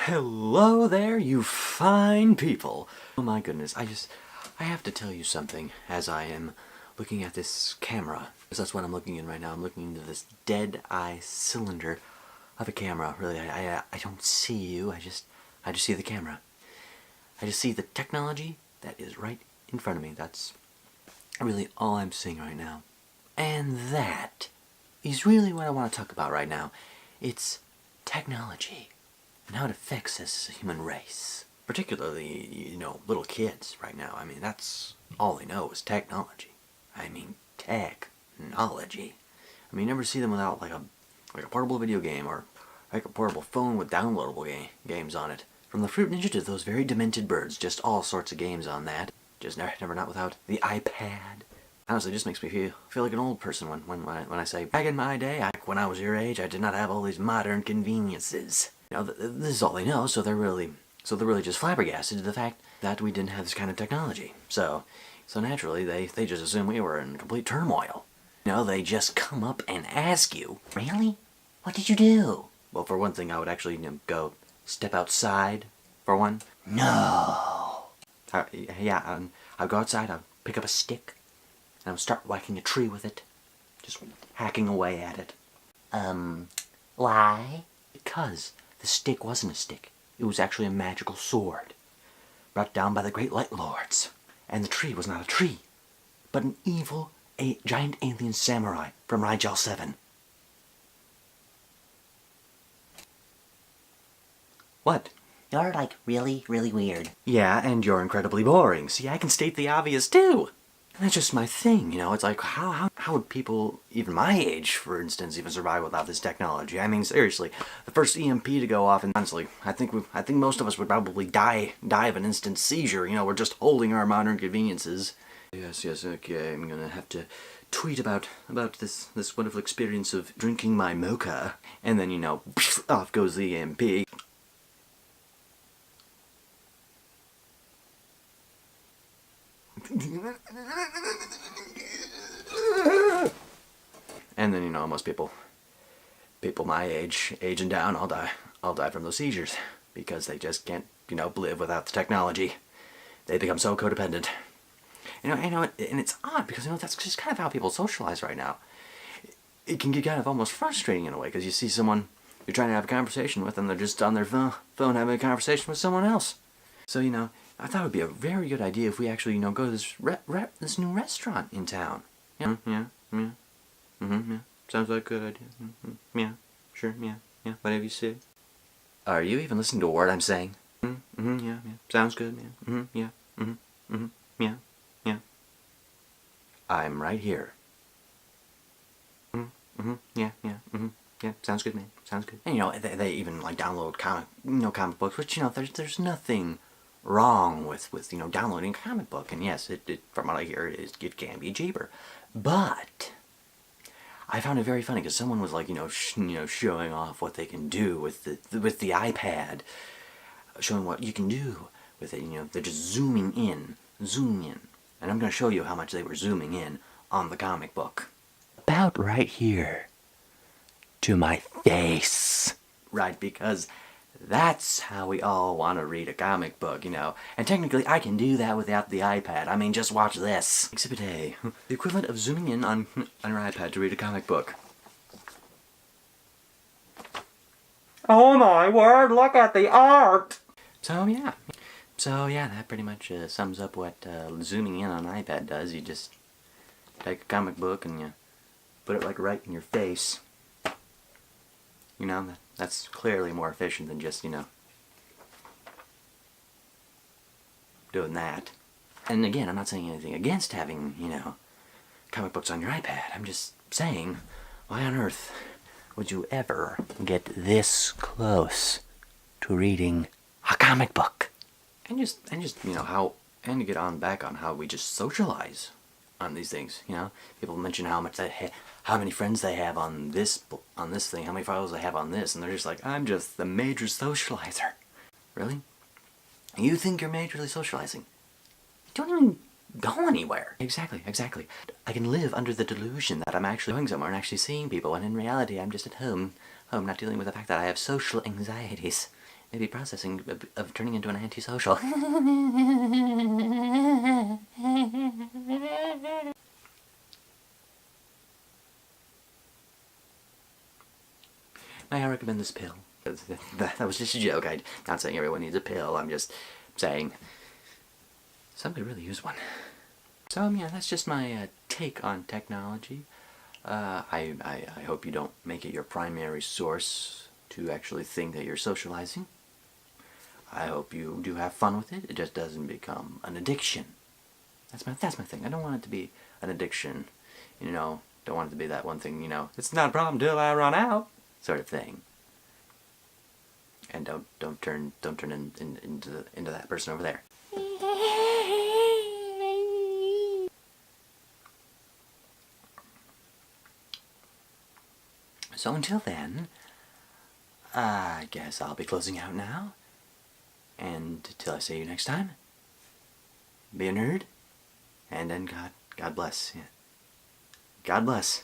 Hello there, you fine people. Oh my goodness, I have to tell you something as I am looking at this camera. Because that's what I'm looking in right now. I'm looking into this dead-eye cylinder of a camera. Really, I don't see you. I just see the camera. I just see the technology that is right in front of me. That's really all I'm seeing right now. And that is really what I want to talk about right now. It's technology and how it affects us as a human race. Particularly, little kids right now. I mean, that's all they know is technology. I mean, technology. I mean, you never see them without like a portable video game or like a portable phone with downloadable games on it. From the Fruit Ninja to those very demented birds, just all sorts of games on that. Just never not without the iPad. Honestly, it just makes me feel like an old person when I say, back in my day, when I was your age, I did not have all these modern conveniences. This is all they know, so they're really just flabbergasted to the fact that we didn't have this kind of technology. So naturally, they just assume we were in complete turmoil. They just come up and ask you, really? What did you do? Well, for one thing, I would actually go step outside, for one. No! I'd go outside, I'd pick up a stick, and I would start whacking a tree with it. Just hacking away at it. Why? Because the stick wasn't a stick. It was actually a magical sword, brought down by the great light lords. And the tree was not a tree, but an evil, giant alien samurai from Rigel 7. What? You're like really, really weird. Yeah, and you're incredibly boring. See, I can state the obvious too. And that's just my thing, It's like, how would people, even my age, for instance, even survive without this technology? I mean, seriously, the first EMP to go off, and honestly, I think most of us would probably die of an instant seizure. We're just holding our modern conveniences. Yes, okay, I'm gonna have to tweet about this wonderful experience of drinking my mocha, and then, off goes the EMP. And then, most people my age and down, I'll die from those seizures because they just can't, live without the technology. They become so codependent. And it's odd because, that's just kind of how people socialize right now. It can get kind of almost frustrating in a way because you see someone you're trying to have a conversation with and they're just on their phone having a conversation with someone else. So, I thought it would be a very good idea if we actually, go to this new restaurant in town. Yeah. Sounds like a good idea. Yeah, sure, yeah, whatever you say. Are you even listening to a word I'm saying? Yeah. Sounds good, man. Yeah. Yeah. I'm right here. Yeah. Yeah, sounds good, man. Sounds good. And, they even, download comic books, which, there's nothing wrong with downloading a comic book, and yes, it from what I hear, it can be cheaper, but I found it very funny because someone was showing off what they can do with the iPad, showing what you can do with it. They're just zooming in, and I'm going to show you how much they were zooming in on the comic book. About right here to my face, right? Because that's how we all want to read a comic book, And technically, I can do that without the iPad. I mean, just watch this. Exhibit A. The equivalent of zooming in on your iPad to read a comic book. Oh my word, look at the art! So yeah, that pretty much sums up what zooming in on an iPad does. You just take a comic book and you put it right in your face. That's clearly more efficient than just, doing that. And again, I'm not saying anything against having, comic books on your iPad. I'm just saying, why on earth would you ever get this close to reading a comic book? And just to get back on how we just socialize on these things, People mention how many friends they have on this thing, how many followers they have on this, and they're just like, I'm just the major socializer. Really? You think you're majorly socializing? You don't even go anywhere. Exactly. I can live under the delusion that I'm actually going somewhere and actually seeing people, when in reality I'm just at home not dealing with the fact that I have social anxieties. maybe processing of turning into an antisocial. May I recommend this pill? That was just a joke. I'm not saying everyone needs a pill. I'm just saying some could really use one. So yeah, that's just my take on technology. I hope you don't make it your primary source to actually think that you're socializing. I hope you do have fun with it. It just doesn't become an addiction. That's my thing. I don't want it to be an addiction. You know, don't want it to be that one thing. You know, it's not a problem till I run out, sort of thing. And don't turn into that person over there. So until then, I guess I'll be closing out now. And till I see you next time, be a nerd, and then God bless. Yeah. God bless.